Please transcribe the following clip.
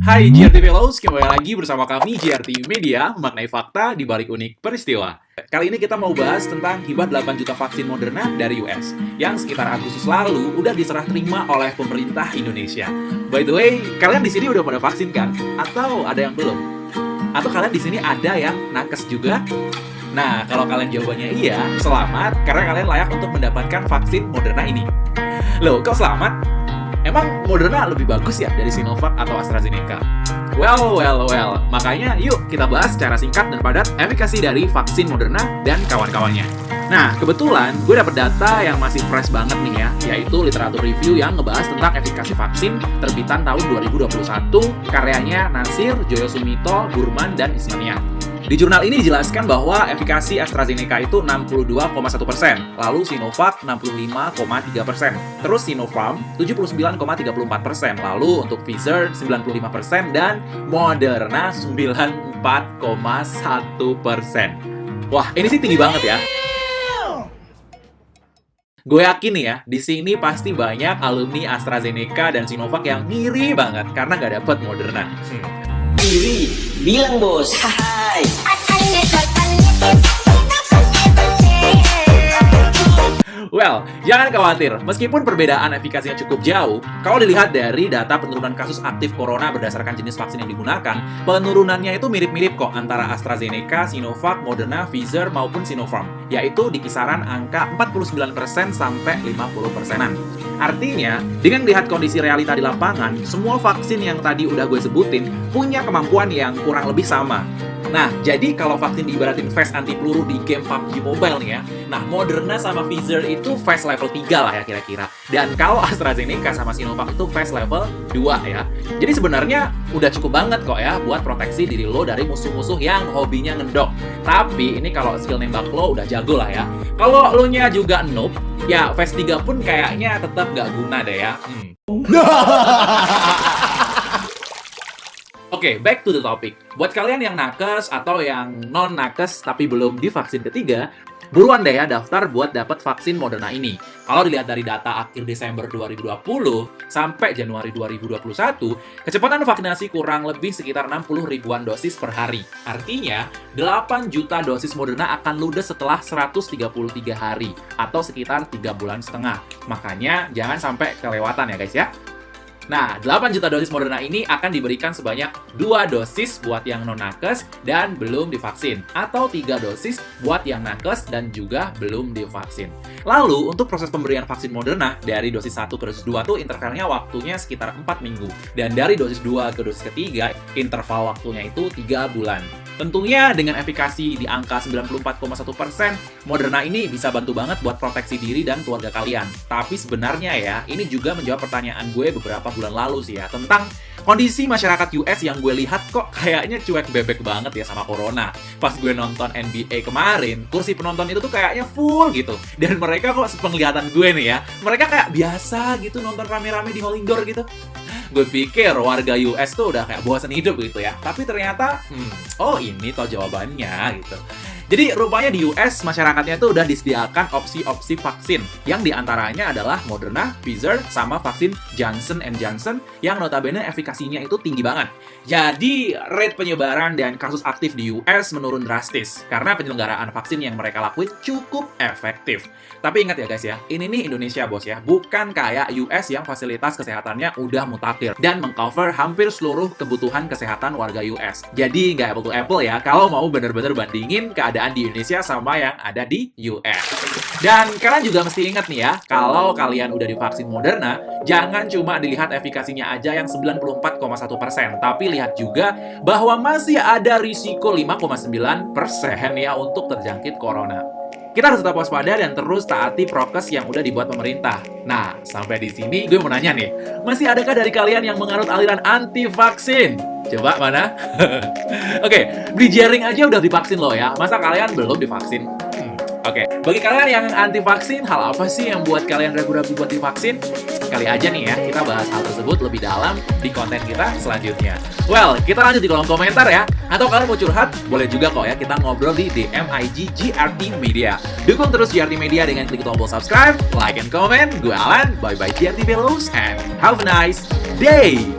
Hai GRT Fellows, kembali lagi bersama kami GRT Media, memaknai fakta di balik unik peristiwa. Kali ini kita mau bahas tentang hibah 8 juta vaksin Moderna dari US, yang sekitar Agustus lalu udah diserah terima oleh pemerintah Indonesia. By the way, kalian di sini udah pada vaksin kan? Atau ada yang belum? Atau kalian di sini ada yang nakes juga? Nah, kalau kalian jawabannya iya, selamat karena kalian layak untuk mendapatkan vaksin Moderna ini. Loh, kok selamat? Emang Moderna lebih bagus ya dari Sinovac atau AstraZeneca? Well. Makanya yuk kita bahas secara singkat dan padat efikasi dari vaksin Moderna dan kawan-kawannya. Nah, kebetulan gue dapet data yang masih fresh banget nih ya, yaitu literatur review yang ngebahas tentang efikasi vaksin terbitan tahun 2021, karyanya Nasir, Joyo Sumito, Burman, dan Ismania. Di jurnal ini dijelaskan bahwa efikasi AstraZeneca itu 62,1%, lalu Sinovac 65,3%, terus Sinopharm 79,34%, lalu untuk Pfizer 95%, dan Moderna 94,1%. Wah, ini sih tinggi banget ya. Gue yakin nih ya, di sini pasti banyak alumni AstraZeneca dan Sinovac yang ngiri banget karena nggak dapet Moderna. Iri, bilang bos. Hai. Well, jangan khawatir. Meskipun perbedaan efikasinya cukup jauh, kalau dilihat dari data penurunan kasus aktif corona berdasarkan jenis vaksin yang digunakan, penurunannya itu mirip-mirip kok antara AstraZeneca, Sinovac, Moderna, Pfizer, maupun Sinopharm, yaitu di kisaran angka 49% sampai 50%-an. Artinya, dengan melihat kondisi realita di lapangan, semua vaksin yang tadi udah gue sebutin punya kemampuan yang kurang lebih sama. Nah, jadi kalau vaksin diibaratin phase anti peluru di game PUBG Mobile nih ya, nah Moderna sama Pfizer itu phase level 3 lah ya kira-kira. Dan kalau AstraZeneca sama Sinovac itu phase level 2 ya. Jadi sebenarnya udah cukup banget kok ya buat proteksi diri lo dari musuh-musuh yang hobinya ngendok. Tapi ini kalau skill nembak lo udah jago lah ya. Kalau lo nya juga noob, ya phase 3 pun kayaknya tetap nggak guna deh ya. Oke, back to the topic. Buat kalian yang nakes atau yang non-nakes tapi belum divaksin ketiga, buruan deh ya daftar buat dapat vaksin Moderna ini. Kalau dilihat dari data akhir Desember 2020 sampai Januari 2021, kecepatan vaksinasi kurang lebih sekitar 60 ribuan dosis per hari. Artinya, 8 juta dosis Moderna akan ludes setelah 133 hari atau sekitar 3,5 bulan. Makanya jangan sampai kelewatan ya guys ya. Nah, 8 juta dosis Moderna ini akan diberikan sebanyak 2 dosis buat yang non-nakes dan belum divaksin, atau 3 dosis buat yang nakes dan juga belum divaksin. Lalu, untuk proses pemberian vaksin Moderna, dari dosis 1 ke dosis 2 tuh intervalnya waktunya sekitar 4 minggu. Dan dari dosis 2 ke dosis ketiga, interval waktunya itu 3 bulan. Tentunya dengan efikasi di angka 94,1%, Moderna ini bisa bantu banget buat proteksi diri dan keluarga kalian. Tapi sebenarnya ya, ini juga menjawab pertanyaan gue beberapa bulan lalu sih ya, tentang kondisi masyarakat US yang gue lihat kok kayaknya cuek bebek banget ya sama corona. Pas gue nonton NBA kemarin, kursi penonton itu tuh kayaknya full gitu. Dan mereka kok sepenglihatan gue nih ya, mereka kayak biasa gitu nonton rame-rame di hall indoor gitu. Gue pikir warga US tuh udah kayak bosan hidup gitu ya. Tapi ternyata, oh ini toh jawabannya gitu. Jadi rupanya di US masyarakatnya tuh udah disediakan opsi-opsi vaksin yang diantaranya adalah Moderna, Pfizer, sama vaksin Johnson & Johnson yang notabene efikasinya itu tinggi banget. Jadi rate penyebaran dan kasus aktif di US menurun drastis karena penyelenggaraan vaksin yang mereka lakuin cukup efektif. Tapi ingat ya guys ya, ini nih Indonesia bos ya, bukan kayak US yang fasilitas kesehatannya udah mutakhir dan mengcover hampir seluruh kebutuhan kesehatan warga US. Jadi nggak apple to apple ya kalau mau bener-bener bandingin keadaan di Indonesia sama yang ada di US. Dan kalian juga mesti ingat nih ya, kalau kalian udah divaksin Moderna, jangan cuma dilihat efikasinya aja yang 94,1%, tapi lihat juga bahwa masih ada risiko 5,9% ya untuk terjangkit corona. Kita harus tetap waspada dan terus taati prokes yang udah dibuat pemerintah. Nah, sampai di sini gue mau nanya nih, masih adakah dari kalian yang menganut aliran anti vaksin? Coba mana? Oke, beli jaring aja udah divaksin loh ya. Masa kalian belum divaksin? Oke, bagi kalian yang anti vaksin, hal apa sih yang buat kalian ragu-ragu buat divaksin? Kali aja nih ya, kita bahas hal tersebut lebih dalam di konten kita selanjutnya. Well, kita lanjut di kolom komentar ya. Atau kalian mau curhat, boleh juga kok ya kita ngobrol di DM IG GRT Media. Dukung terus GRT Media dengan klik tombol subscribe, like, and comment. Gue Alan, bye-bye GRT Fellows, and have a nice day!